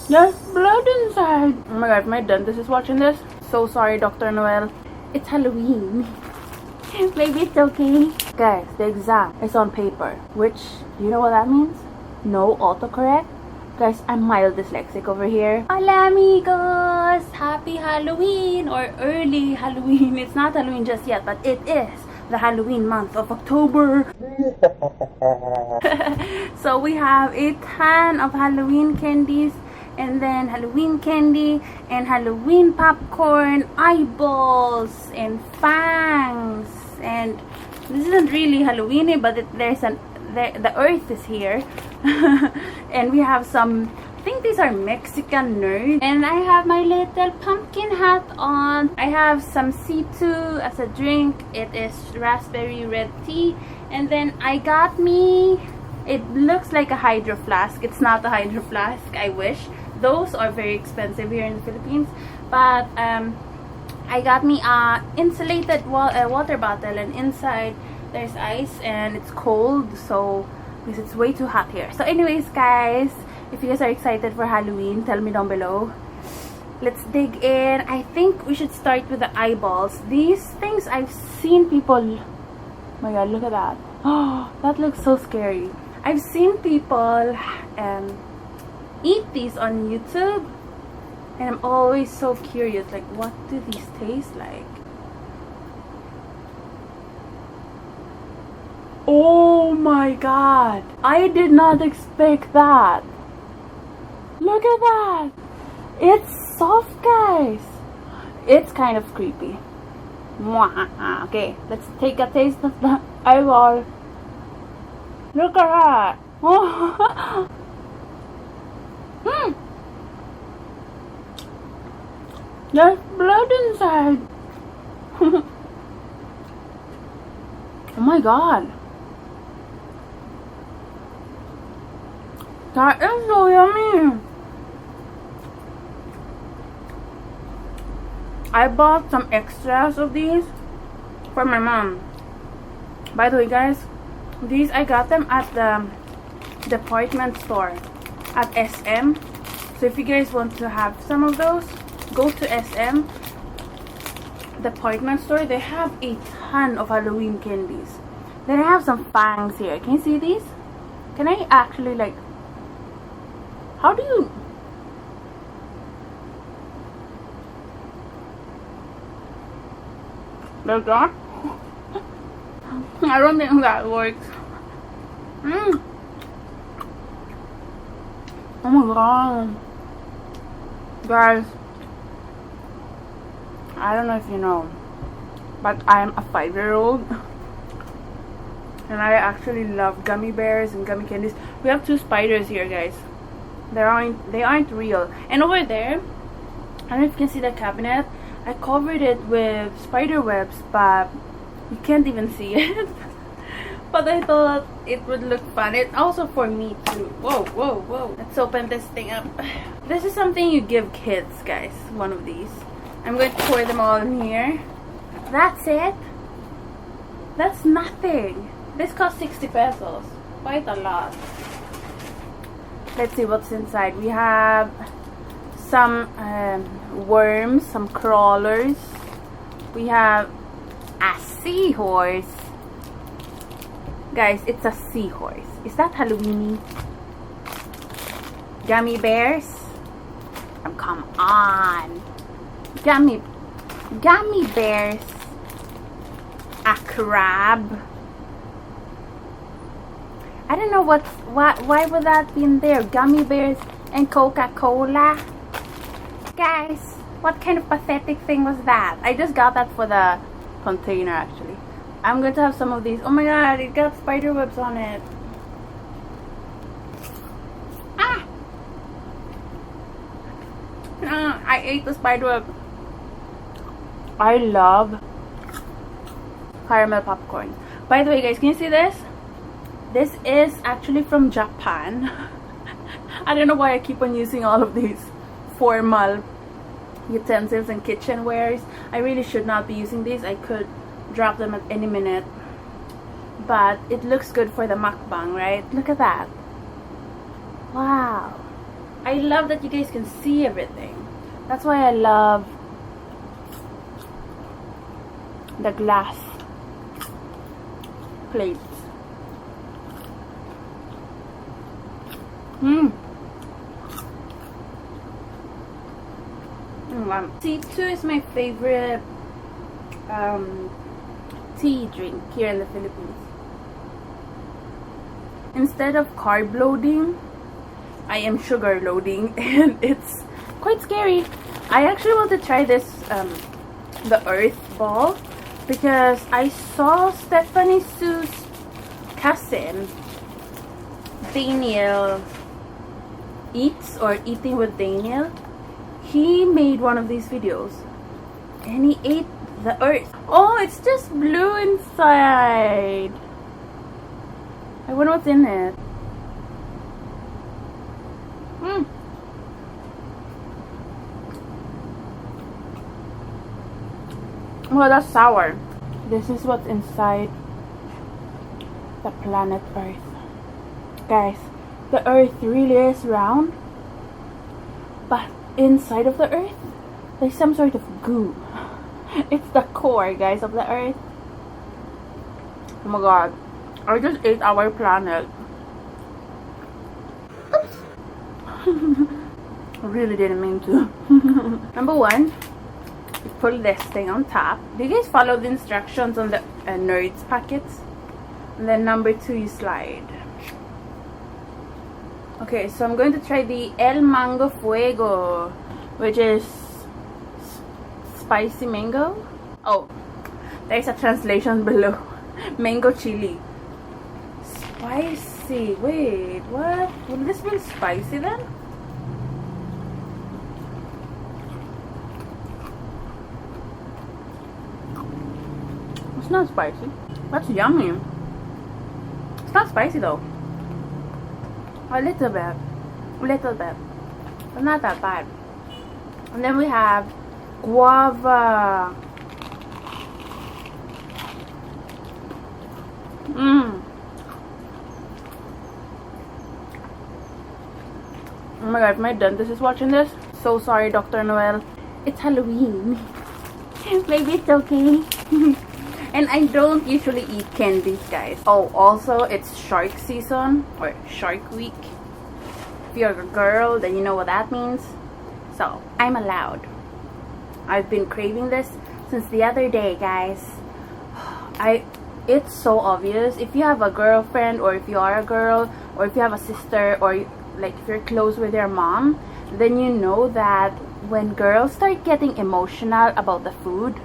There's blood inside. Oh my god, if my dentist is watching this, so sorry, Dr. Noel. It's Halloween. Maybe it's okay. Guys, the exam is on paper, which, you know what that means? No autocorrect. Guys, I'm mild dyslexic over here. Hola amigos! Happy Halloween or early Halloween. It's not Halloween just yet, but it is the Halloween month of October. So we have a ton of Halloween candies, and then Halloween candy and Halloween popcorn, eyeballs and fangs. And this isn't really Halloweeny, but the earth is here. And we have some, I think these are Mexican nerds. And I have my little pumpkin hat on. I have some C2 as a drink. It is raspberry red tea. And then I got me, it looks like a hydro flask. It's not a hydro flask, I wish. Those are very expensive here in the Philippines. But I got me a insulated water bottle, and inside there's ice and it's cold, so because it's way too hot here. So anyways guys, if you guys are excited for Halloween, tell me down below. Let's dig in. I think we should start with the eyeballs. These things I've seen people, oh my god, look at that. Oh, that looks so scary. I've seen people eat these on YouTube, and I'm always so curious, like, what do these taste like? Oh my god, I did not expect that. Look at that. It's soft, guys. It's kind of creepy. Okay, let's take a taste of the eyeball. Look at that. Oh. There's blood inside. Oh my god. That is so yummy. I bought some extras of these for my mom. By the way guys, these I got them at the department store at SM. So if you guys want to have some of those, go to SM department store. They have a ton of Halloween candies. Then I have some fangs here. Can you see these? Can I actually, like, how do you, like that? I don't think that works. Oh my god. Guys, I don't know if you know, but I'm a 5-year-old. And I actually love gummy bears and gummy candies. We have 2 spiders here, guys. They aren't real. And over there, I don't know if you can see the cabinet. I covered it with spider webs, but you can't even see it. But I thought it would look fun. It also for me too. Whoa, whoa, whoa. Let's open this thing up. This is something you give kids, guys. One of these. I'm going to pour them all in here. That's it. That's nothing. This cost 60 pesos. Quite a lot. Let's see what's inside. We have some worms, some crawlers. We have a seahorse. Guys, it's a seahorse. Is that Halloween-y? Gummy bears? Oh, come on. Gummy bears. A crab. I don't know why would that be in there? Gummy bears and Coca-Cola. Guys, what kind of pathetic thing was that? I just got that for the container actually. I'm going to have some of these. Oh my god, it got spider webs on it. I ate the spider web. I love caramel popcorn. By the way guys, can you see this? This is actually from Japan. I don't know why I keep on using all of these formal utensils and kitchenwares. I really should not be using these. I could drop them at any minute. But it looks good for the mukbang, right? Look at that. Wow. I love that you guys can see everything. That's why I love the glass plates. C2 is my favorite tea drink here in the Philippines. Instead of carb loading, I am sugar loading, and it's quite scary. I actually want to try this the earth ball because I saw Stephanie Sue's cousin Daniel Eats or Eating with Daniel. He made one of these videos and he ate the earth. Oh, it's just blue inside. I wonder what's in it. Well, that's sour. This is what's inside the planet Earth. Guys, the Earth really is round, but inside of the Earth, there's some sort of goo. It's the core, guys, of the Earth. Oh my god. I just ate our planet. I really didn't mean to. Number one, you pull this thing on top. Do you guys follow the instructions on the Nerds packets? And then number two, you slide. Okay, so I'm going to try the El Mango Fuego, which is spicy mango. Oh, there's a translation below. Mango chili. Spicy. Wait, what? Will this be spicy then? It's not spicy. That's yummy. It's not spicy though. A little bit. But not that bad. And then we have guava. Oh my god, if my dentist is watching this, so sorry, Dr. Noel. It's Halloween. Maybe it's okay. And I don't usually eat candies, guys. Oh, also, it's shark season, or shark week. If you're a girl, then you know what that means. So, I'm allowed. I've been craving this since the other day, guys. It's so obvious. If you have a girlfriend, or if you are a girl, or if you have a sister, or like if you're close with your mom, then you know that when girls start getting emotional about the food,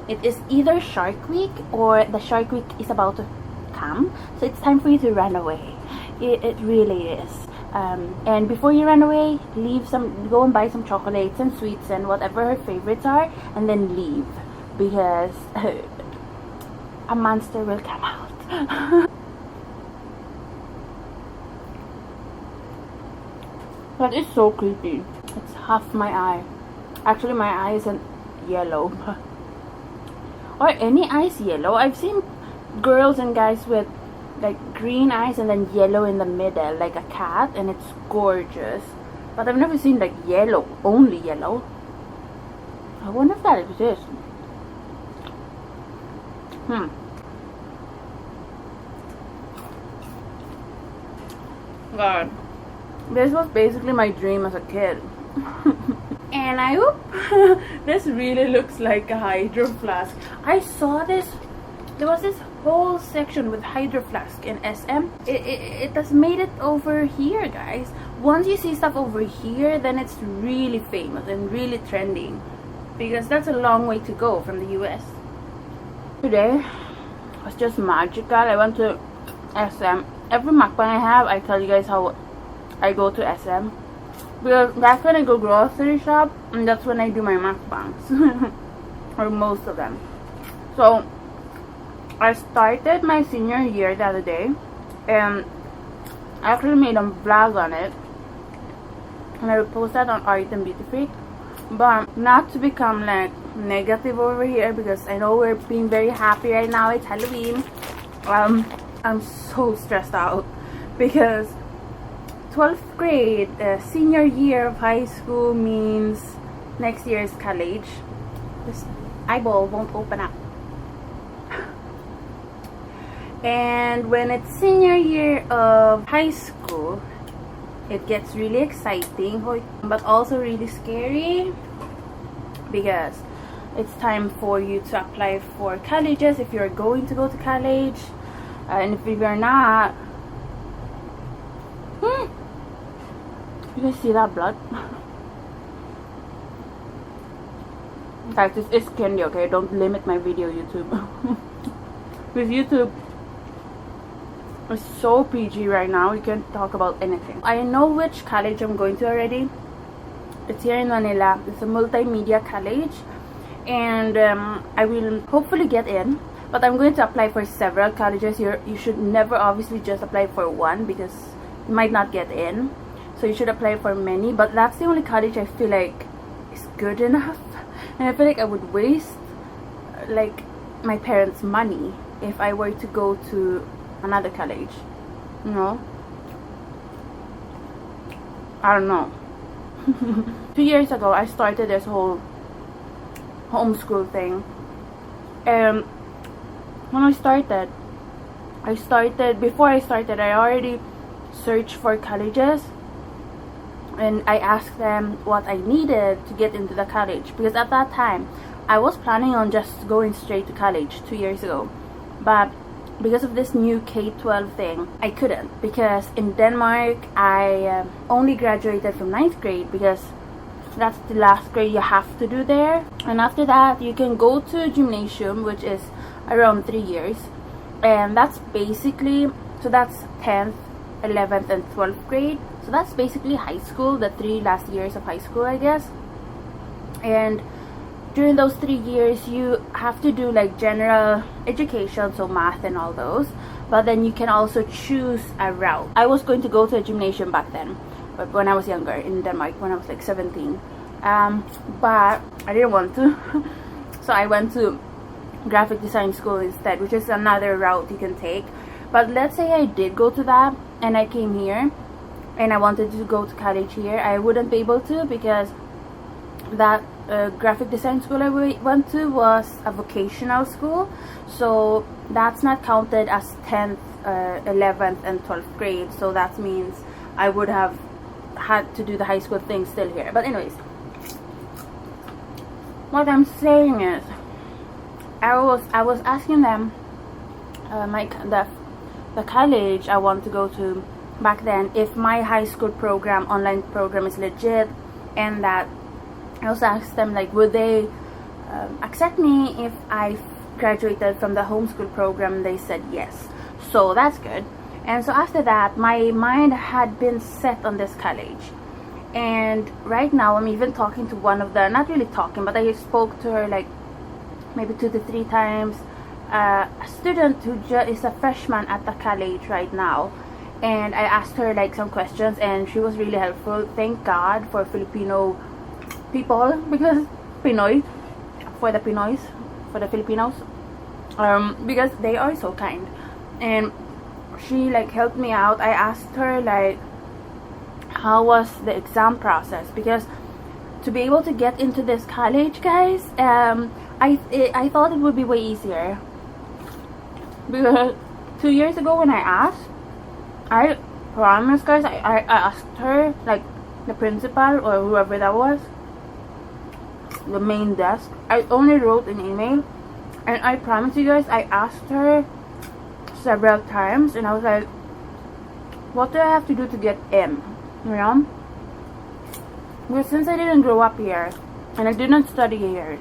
it is either Shark Week or the Shark Week is about to come. So it's time for you to run away. It really is. And before you run away, go and buy some chocolates and sweets and whatever her favorites are, and then leave, because a monster will come out. That is so creepy. It's half my eye. Actually, my eye isn't yellow. Or any eyes yellow. I've seen girls and guys with like green eyes and then yellow in the middle, like a cat, and it's gorgeous. But I've never seen like yellow, only yellow. I wonder if that exists. God, this was basically my dream as a kid. And I hope this really looks like a Hydro Flask. I saw this. There was this whole section with Hydro Flask in SM. It has made it over here, guys. Once you see stuff over here, then it's really famous and really trending, because that's a long way to go from the US. Today was just magical. I went to SM. Every mukbang I have, I tell you guys how I go to SM. Because that's when I go grocery shop, and that's when I do my mukbangs. Or most of them. So, I started my senior year the other day, and I actually made a vlog on it. And I will post that on Art and Beauty Freak. But not to become like negative over here, because I know we're being very happy right now. It's Halloween. I'm so stressed out because 12th grade, senior year of high school means next year is college. This eyeball won't open up. And when it's senior year of high school, it gets really exciting but also really scary, because it's time for you to apply for colleges if you're going to go to college, and if you're not, you can see that blood. Guys, this is candy, okay? Don't limit my video, YouTube. With YouTube, it's so PG right now. You can talk about anything. I know which college I'm going to already. It's here in Manila. It's a multimedia college, and I will hopefully get in. But I'm going to apply for several colleges. You should never obviously just apply for one, because you might not get in. So you should apply for many. But that's the only college I feel like is good enough, and I feel like I would waste like my parents' money if I were to go to another college, you know. I don't know. 2 years ago I started this whole homeschool thing, and when before I started I already searched for colleges, and I asked them what I needed to get into the college, because at that time I was planning on just going straight to college 2 years ago. But because of this new K-12 thing, I couldn't, because in Denmark I only graduated from 9th grade, because that's the last grade you have to do there, and after that you can go to gymnasium, which is around 3 years, and that's basically, so that's 10th, 11th and 12th grade, so that's basically high school, the 3 last years of high school, I guess. And during those 3 years you have to do like general education, so math and all those, but then you can also choose a route. I was going to go to a gymnasium back then, but when I was younger in Denmark, when I was like 17, but I didn't want to. So I went to graphic design school instead, which is another route you can take. But let's say I did go to that and I came here and I wanted to go to college here, I wouldn't be able to, because that graphic design school I went to was a vocational school, so that's not counted as 10th, 11th and 12th grade, so that means I would have had to do the high school thing still here. But anyways, what I'm saying is I was asking them the college I want to go to back then, if my high school program, online program, is legit, and that I also asked them like, would they accept me if I graduated from the homeschool program. They said yes, so that's good. And so after that, my mind had been set on this college, and right now I'm even talking to one of the, not really talking, but I spoke to her like maybe 2 to 3 times, a student who is a freshman at the college right now, and I asked her like some questions and she was really helpful. Thank God for Filipino people, because Pinoy, for the Pinoys, for the Filipinos, because they are so kind, and she like helped me out. I asked her like, how was the exam process, because to be able to get into this college, guys, I thought it would be way easier, because 2 years ago when I asked, I promise guys, I asked her, like the principal or whoever that was, the main desk, I only wrote an email, and I promise you guys, I asked her several times, and I was like, what do I have to do to get in, you know? Because since I didn't grow up here and I didn't study here,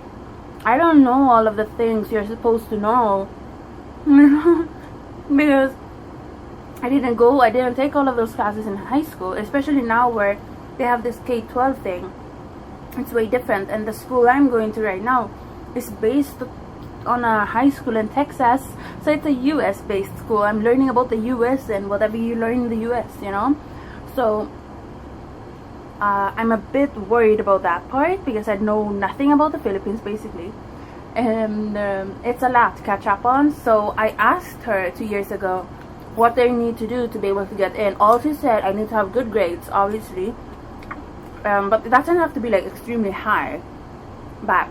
I don't know all of the things you're supposed to know, because I didn't take all of those classes in high school, especially now where they have this K-12 thing. It's way different, and the school I'm going to right now is based on a high school in Texas, so it's a US based school. I'm learning about the US and whatever you learn in the US, you know. So I'm a bit worried about that part, because I know nothing about the Philippines basically, and it's a lot to catch up on. So I asked her 2 years ago, what they need to do to be able to get in. All she said, I need to have good grades, obviously, but it doesn't have to be like extremely high. But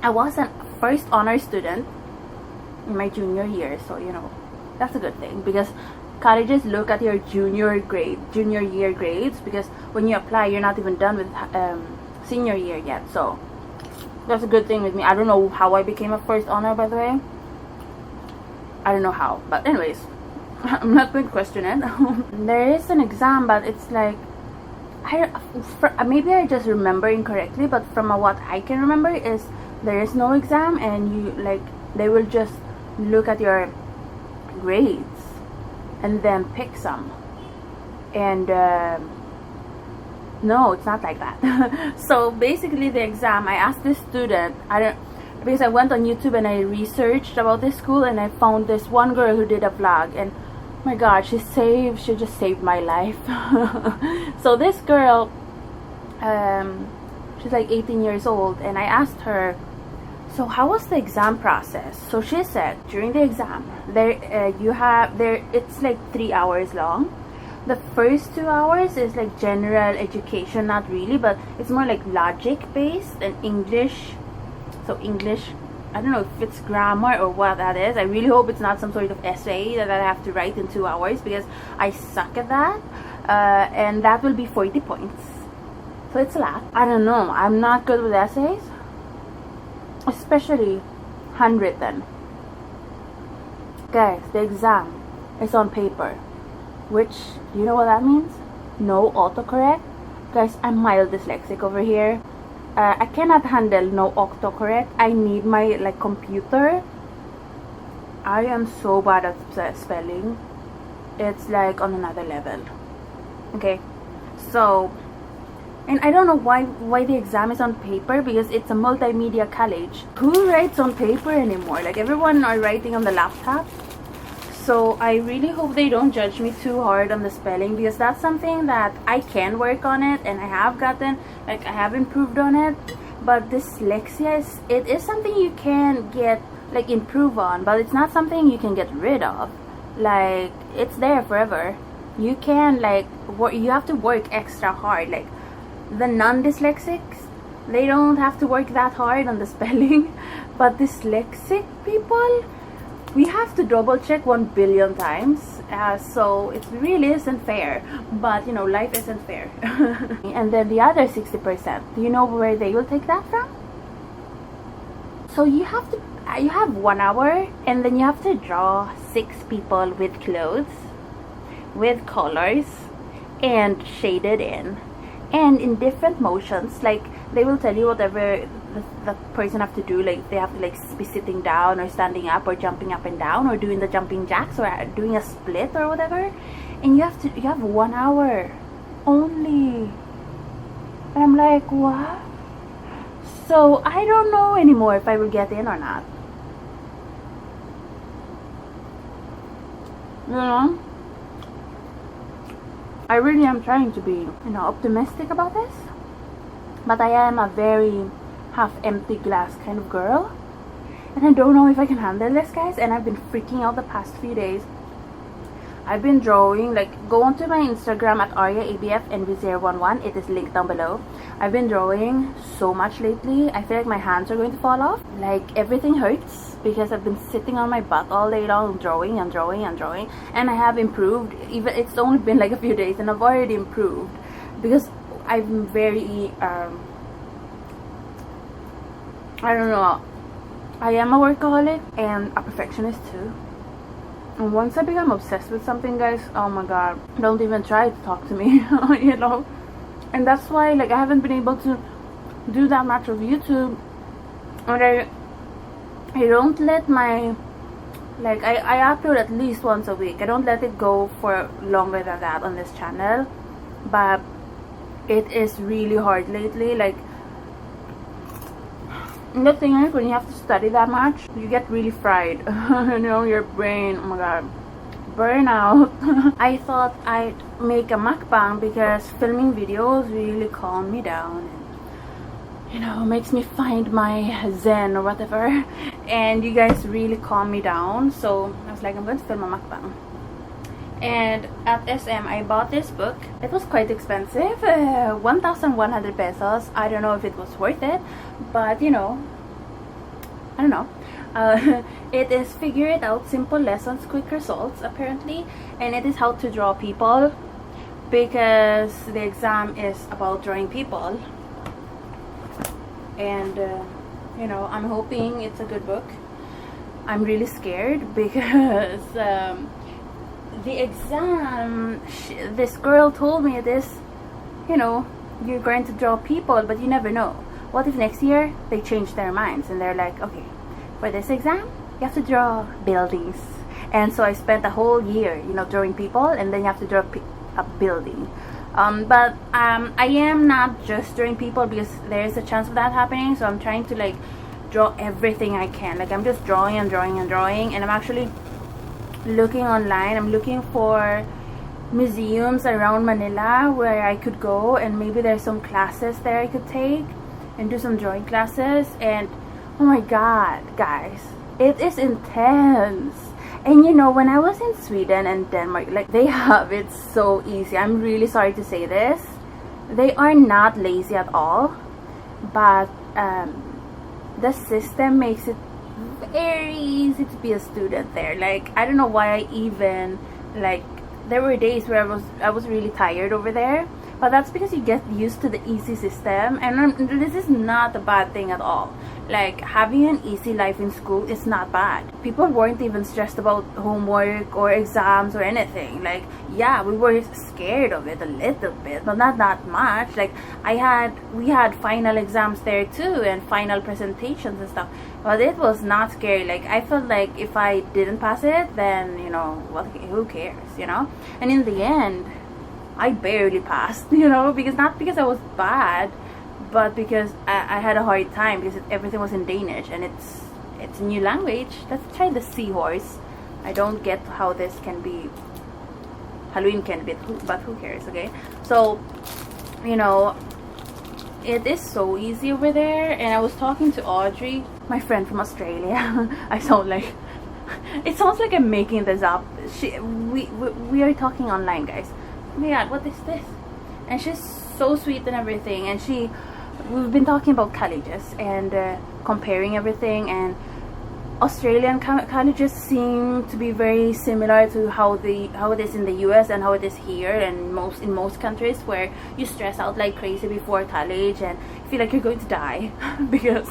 I was a first honor student in my junior year, so you know, that's a good thing, because colleges look at your junior year grades, because when you apply, you're not even done with senior year yet. So that's a good thing with me. I don't know how I became a first honor, by the way. I don't know how, but anyways, I'm not going to question it. There is an exam, but it's like, maybe I just remember incorrectly, but from what I can remember is there is no exam, and you like, they will just look at your grades and then pick some. And no, it's not like that. So basically the exam, I asked this student, because I went on YouTube and I researched about this school, and I found this one girl who did a vlog, and my god, she just saved my life. So this girl, she's like 18 years old, and I asked her, so how was the exam process? So she said during the exam, it's like 3 hours long. The first 2 hours is like general education, not really, but it's more like logic based, and English. So English, I don't know if it's grammar or what that is. I really hope it's not some sort of essay that I have to write in 2 hours, because I suck at that. And that will be 40 points. So it's a lot. I don't know. I'm not good with essays, especially handwritten. Guys, the exam is on paper, which, you know what that means? No autocorrect. Guys, I'm mild dyslexic over here. I cannot handle no autocorrect. I need my like computer. I am so bad at spelling. It's like on another level. Okay, so, and I don't know why the exam is on paper, because it's a multimedia college. Who writes on paper anymore? Like, everyone are writing on the laptop. So I really hope they don't judge me too hard on the spelling, because that's something that I can work on it, and I have gotten, like, I have improved on it. But dyslexia is something you can get, like, improve on, but it's not something you can get rid of. Like, it's there forever. You can, like, you have to work extra hard. Like, the non-dyslexics, they don't have to work that hard on the spelling, but dyslexic people, we have to double check 1 billion times. So it really isn't fair, but you know, life isn't fair. And then the other 60%, do you know where they will take that from? So you have 1 hour, and then you have to draw 6 people with clothes, with colors, and shaded in, and in different motions. Like, they will tell you whatever the person have to do. Like, they have to like be sitting down, or standing up, or jumping up and down, or doing the jumping jacks, or doing a split or whatever. And you have 1 hour only. And I'm like, what? So I don't know anymore if I will get in or not. You know, I really am trying to be, you know, optimistic about this, but I am a very half empty glass kind of girl, and I don't know if I can handle this, guys. And I've been freaking out the past few days. I've been drawing, like, go onto my Instagram at AriaABFNV011. It is linked down below. I've been drawing so much lately. I feel like my hands are going to fall off. Like, everything hurts, because I've been sitting on my butt all day long, drawing and drawing and drawing. And I have improved. Even it's only been like a few days, and I've already improved, because I'm very I don't know, I am a workaholic and a perfectionist too. And once I become obsessed with something, guys, oh my god, don't even try to talk to me. You know, and that's why, like, I haven't been able to do that much of YouTube. And I don't let my, like, I upload at least once a week. I don't let it go for longer than that on this channel. But it is really hard lately. Like, the thing is, when you have to study that much, you get really fried. You know, your brain, oh my god, burnout. I thought I'd make a mukbang, because filming videos really calm me down, and, you know, makes me find my zen or whatever. And you guys really calm me down, so I was like, I'm going to film a mukbang. And at SM, I bought this book. It was quite expensive, 1,100 pesos. I don't know if it was worth it, but you know, I don't know. It is Figure It Out, Simple Lessons, Quick Results, apparently. And it is how to draw people, because the exam is about drawing people. And, you know, I'm hoping it's a good book. I'm really scared because the exam, this girl told me this, you know, you're going to draw people, but you never know. What if next year they change their minds and they're like, okay, for this exam, you have to draw buildings. And so I spent a whole year, you know, drawing people, and then you have to draw a building. But I am not just drawing people, because there is a chance of that happening. So I'm trying to like draw everything I can. Like I'm just drawing and drawing and drawing, and I'm actually looking online. I'm looking for museums around Manila where I could go, and maybe there's some classes there I could take and do some drawing classes. And oh my god, guys, it is intense. And you know, when I was in Sweden and Denmark, like, they have it so easy. I'm really sorry to say this. They are not lazy at all, but the system makes it very easy to be a student there. Like, I don't know why I even, like, there were days where I was really tired over there, but that's because you get used to the easy system. And this is not a bad thing at all. Like, having an easy life in school is not bad. People weren't even stressed about homework or exams or anything. Like, yeah, we were scared of it a little bit, but not that much. Like, we had final exams there too, and final presentations and stuff, but it was not scary. Like, I felt like if I didn't pass it, then, you know, what, who cares, you know? And in the end, I barely passed, you know, because not because I was bad, but because I had a hard time, because everything was in Danish, and it's a new language. Let's try the seahorse. I don't get how this can be Halloween candy, but who cares, okay? So, you know, it is so easy over there. And I was talking to Audrey, my friend from Australia. I sound like, it sounds like I'm making this up. We are talking online, guys. Oh my god, what is this? And she's so sweet and everything, and we've been talking about colleges and comparing everything, and Australian colleges seem to be very similar to how it is in the US and how it is here, and in most countries, where you stress out like crazy before college and feel like you're going to die because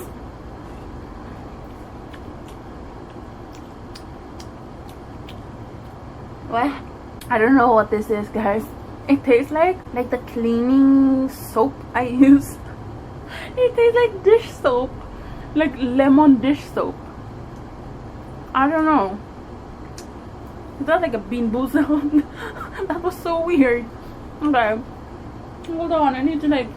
well, I don't know what this is, guys. It tastes like the cleaning soap I use. It tastes like dish soap, like lemon dish soap. I don't know. Is that like a bean boozled? That was so weird. Okay, hold on, I need to like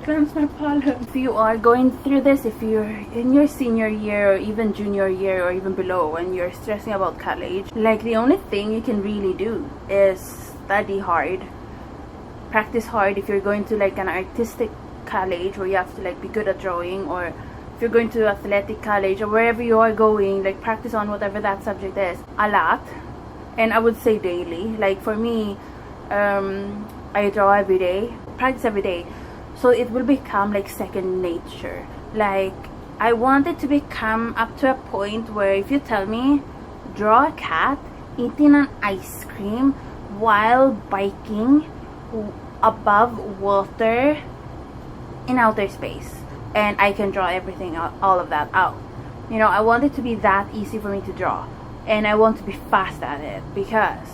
cleanse my palate. If you are going through this, if you're in your senior year or even junior year or even below, and you're stressing about college, like, the only thing you can really do is study hard, practice hard. If you're going to like an artistic college where you have to like be good at drawing, or if you're going to athletic college, or wherever you are going, like, practice on whatever that subject is a lot. And I would say daily. Like, for me, I draw every day, practice every day, so it will become like second nature. Like, I want it to become up to a point where if you tell me draw a cat eating an ice cream while biking above water in outer space, and I can draw everything, all of that out. You know, I want it to be that easy for me to draw, and I want to be fast at it, because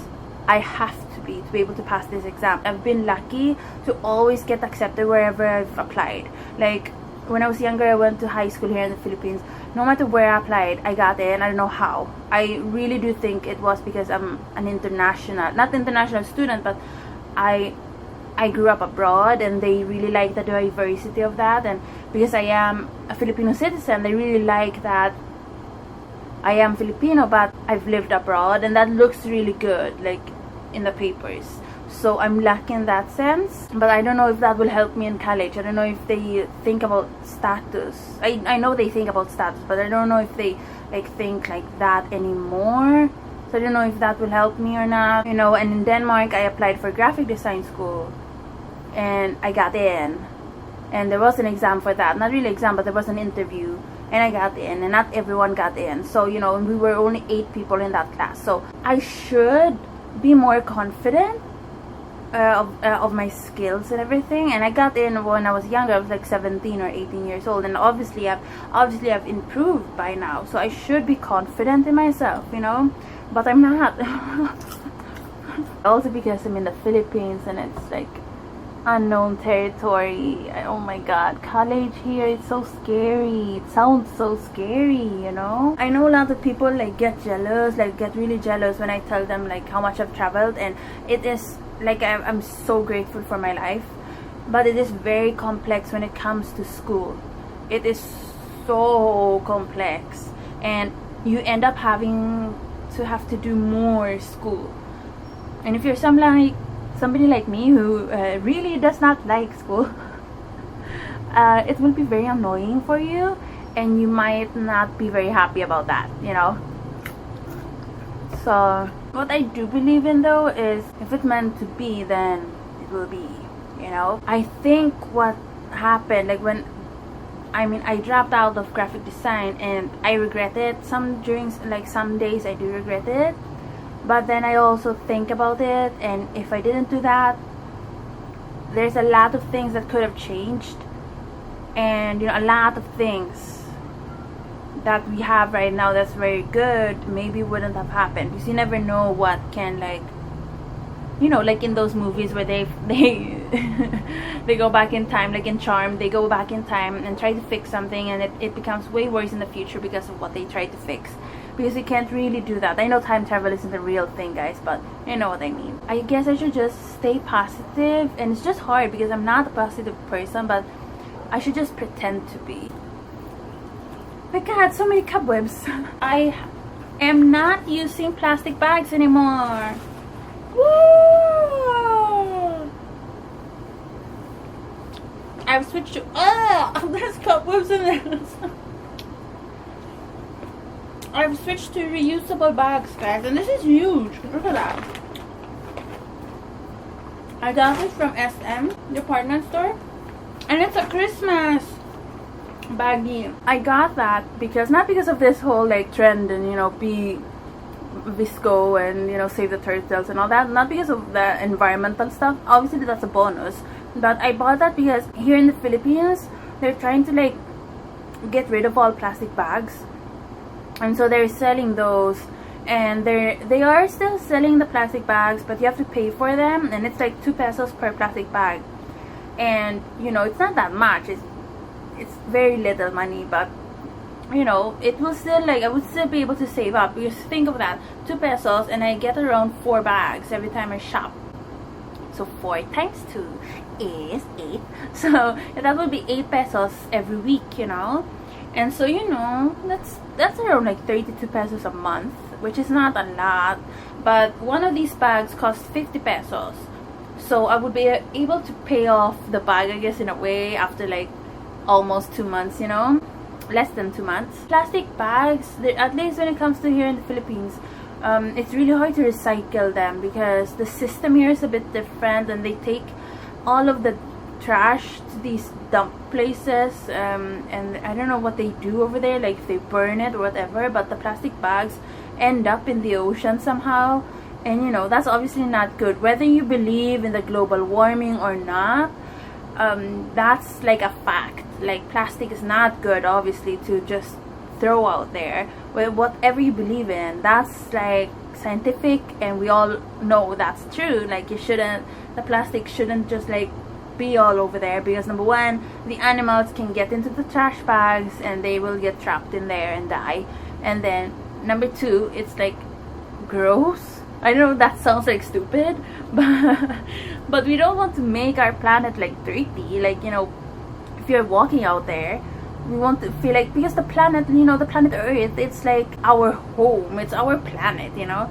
I have to be able to pass this exam. I've been lucky to always get accepted wherever I've applied. Like, when I was younger, I went to high school here in the Philippines. No matter where I applied, I got in. I don't know how. I really do think it was because I'm an not international student, but I grew up abroad, and they really like the diversity of that. And because I am a Filipino citizen, they really like that I am Filipino, but I've lived abroad, and that looks really good, like, in the papers. So I'm lucky in that sense, but I don't know if that will help me in college. I don't know if they think about status. I know they think about status, but I don't know if they like think like that anymore. So So I don't know if that will help me or not, you know. And in Denmark, I applied for graphic design school, and I got in. And there was an exam for that, not really exam, but there was an interview, and I got in, and not everyone got in. So, you know, we were only 8 people in that class. So I should be more confident of my skills and everything. And I got in when I was younger. I was like 17 or 18 years old, and obviously I've improved by now. So I should be confident in myself, you know, but I'm not. Also because I'm in the Philippines, and it's like unknown territory. Oh my god, college here, it's so scary. It sounds so scary, you know. I know a lot of people like get jealous, like get really jealous when I tell them like how much I've traveled, and it is like I'm so grateful for my life, but it is very complex when it comes to school. It is so complex, and you end up having to do more school. And if you're somebody like me who really does not like school, it will be very annoying for you, and you might not be very happy about that, you know. So what I do believe in though is if it's meant to be, then it will be, you know. I think what happened, like when I dropped out of graphic design, and I regret it. Some days I do regret it. But then I also think about it, and if I didn't do that, there's a lot of things that could have changed. And you know, a lot of things that we have right now that's very good maybe wouldn't have happened, because you never know what can, like, you know, like in those movies where they they go back in time, like in Charm, they go back in time and try to fix something, and it becomes way worse in the future because of what they tried to fix. Because you can't really do that. I know time travel isn't a real thing, guys, but you know what I mean. I guess I should just stay positive, and it's just hard because I'm not a positive person, but I should just pretend to be. My god, so many cobwebs. I am not using plastic bags anymore. Woo! I've switched to there's cobwebs in there. I've switched to reusable bags, guys, and this is huge. Look at that. I got it from SM department store, and it's a Christmas baggie. I got that because, not because of this whole like trend and, you know, be visco and, you know, save the turtles and all that, not because of the environmental stuff. Obviously that's a bonus, but I bought that because here in the Philippines they're trying to like get rid of all plastic bags. And so they're selling those, and they are still selling the plastic bags, but you have to pay for them, and it's like 2 pesos per plastic bag. And you know, it's not that much, it's very little money, but you know, it will still, like, I would still be able to save up, because think of that, 2 pesos, and I get around 4 bags every time I shop. So 4 times 2 is 8, so that would be 8 pesos every week, you know. And so, you know, that's around like 32 pesos a month, which is not a lot, but one of these bags costs 50 pesos. So I would be able to pay off the bag, I guess, in a way, after like almost 2 months, you know, less than 2 months. Plastic bags, at least when it comes to here in the Philippines, it's really hard to recycle them because the system here is a bit different, and they take all of the trash to these dump places, and I don't know what they do over there, like if they burn it or whatever, but the plastic bags end up in the ocean somehow, and you know, that's obviously not good. Whether you believe in the global warming or not, that's like a fact. Like, plastic is not good, obviously, to just throw out there. Well, whatever you believe in, that's like scientific, and we all know that's true. Like, the plastic shouldn't just like be all over there, because number one, the animals can get into the trash bags and they will get trapped in there and die, and then number two, it's like gross. I know that sounds like stupid, but we don't want to make our planet like dirty. Like, you know, if you're walking out there, we want to feel like, because the planet, you know, the planet Earth, it's like our home, it's our planet, you know.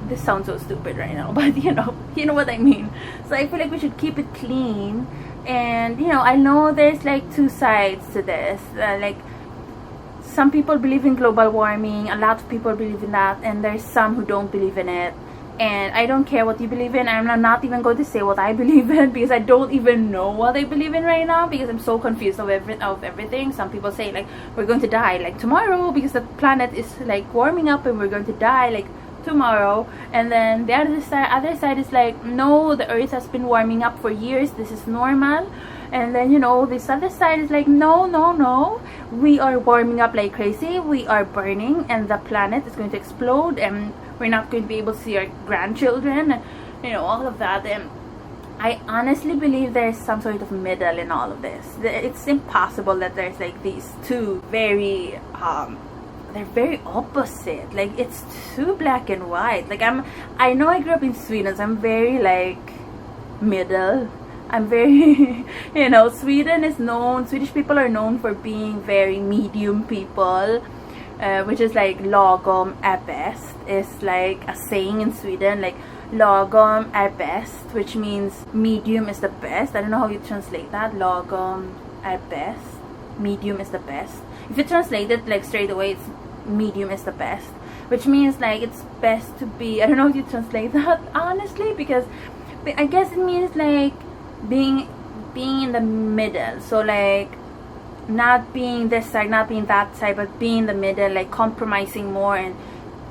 This sounds so stupid right now, but you know what I mean. So I feel like we should keep it clean, and you know, I know there's like 2 sides to this. Like, some people believe in global warming, a lot of people believe in that, and there's some who don't believe in it. And I don't care what you believe in. I'm not even going to say what I believe in, because I don't even know what I believe in right now, because I'm so confused of everything. Some people say like we're going to die like tomorrow because the planet is like warming up and we're going to die like tomorrow. And then the other side is like, no, the earth has been warming up for years, this is normal. And then, you know, this other side is like, no, we are warming up like crazy, we are burning, and the planet is going to explode, and we're not going to be able to see our grandchildren, you know, all of that. And I honestly believe there's some sort of middle in all of this. It's impossible that there's like these two very they're very opposite. Like, it's too black and white. Like, I know I grew up in Sweden, so I'm very like middle. I'm very, you know, Swedish people are known for being very medium people, which is like lagom är bäst, is like a saying in Sweden, like lagom är bäst, which means medium is the best. I don't know how you translate that. Lagom är bäst, medium is the best. If you translate it like straight away, it's medium is the best, which means like it's best to be, I don't know how you translate that honestly, because I guess it means like being in the middle. So like not being this side, not being that side, but being in the middle, like compromising more and,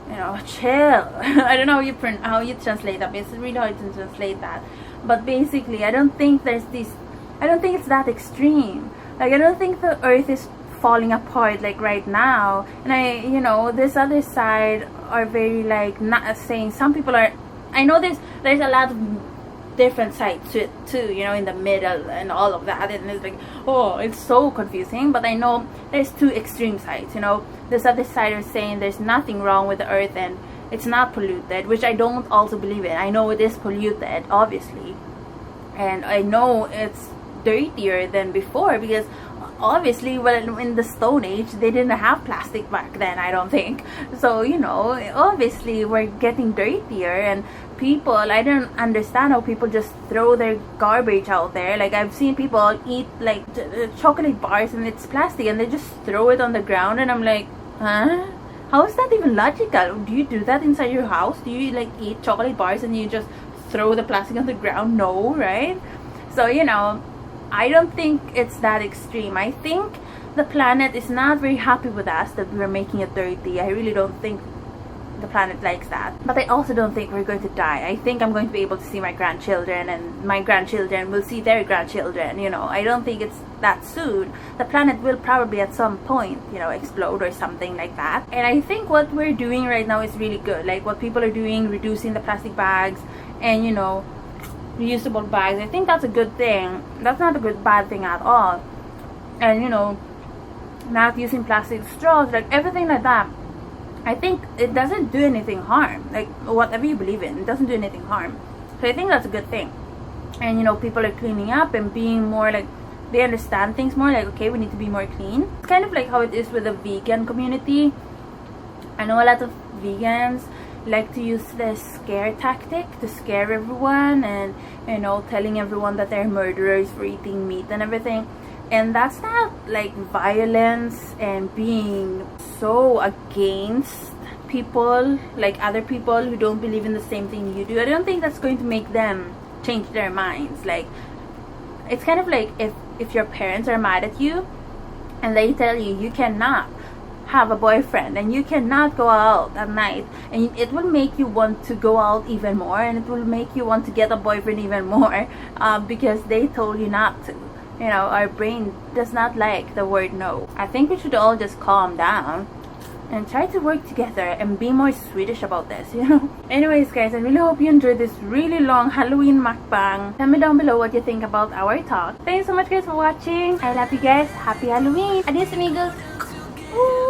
you know, chill. I don't know how you translate that, but it's really hard to translate that. But basically, I don't think it's that extreme. Like, I don't think the earth is falling apart like right now. And you know, this other side are very like not saying, some people are, I know there's a lot of different sides to it too, you know, in the middle and all of that, and it's like, oh, it's so confusing. But I know there's two extreme sides, you know. This other side is saying there's nothing wrong with the earth and it's not polluted, which I don't also believe in. I know it is polluted, obviously, and I know it's dirtier than before, because obviously, well, in the Stone Age they didn't have plastic back then, I don't think. So, you know, obviously we're getting dirtier, and people, I don't understand how people just throw their garbage out there. Like, I've seen people eat like chocolate bars and it's plastic, and they just throw it on the ground, and I'm like, huh? How is that even logical? Do you do that inside your house? Do you like eat chocolate bars and you just throw the plastic on the ground? No, right? So, you know, I don't think it's that extreme. I think the planet is not very happy with us that we're making it dirty. I really don't think the planet likes that. But I also don't think we're going to die. I think I'm going to be able to see my grandchildren, and my grandchildren will see their grandchildren, you know. I don't think it's that soon. The planet will probably at some point, you know, explode or something like that. And I think what we're doing right now is really good. Like what people are doing, reducing the plastic bags and, you know, reusable bags. I think that's a good thing. That's not a bad thing at all. And, you know, not using plastic straws, like everything like that. I think it doesn't do anything harm. Like, whatever you believe in, it doesn't do anything harm. So I think that's a good thing. And, you know, people are cleaning up and being more like, they understand things more, like, okay, we need to be more clean. It's kind of like how it is with the vegan community. I know a lot of vegans like to use the scare tactic to scare everyone, and, you know, telling everyone that they're murderers for eating meat and everything. And that's not like violence and being so against people, like other people who don't believe in the same thing you do. I don't think that's going to make them change their minds. Like, it's kind of like if your parents are mad at you and they tell you you cannot have a boyfriend and you cannot go out at night, and it will make you want to go out even more, and it will make you want to get a boyfriend even more, because they told you not to. You know, our brain does not like the word no. I think we should all just calm down and try to work together and be more Swedish about this, you know. Anyways, guys, I really hope you enjoyed this really long Halloween mukbang. Tell me down below what you think about our talk. Thanks so much, guys, for watching. I love you guys. Happy Halloween. Adios, amigos. Ooh.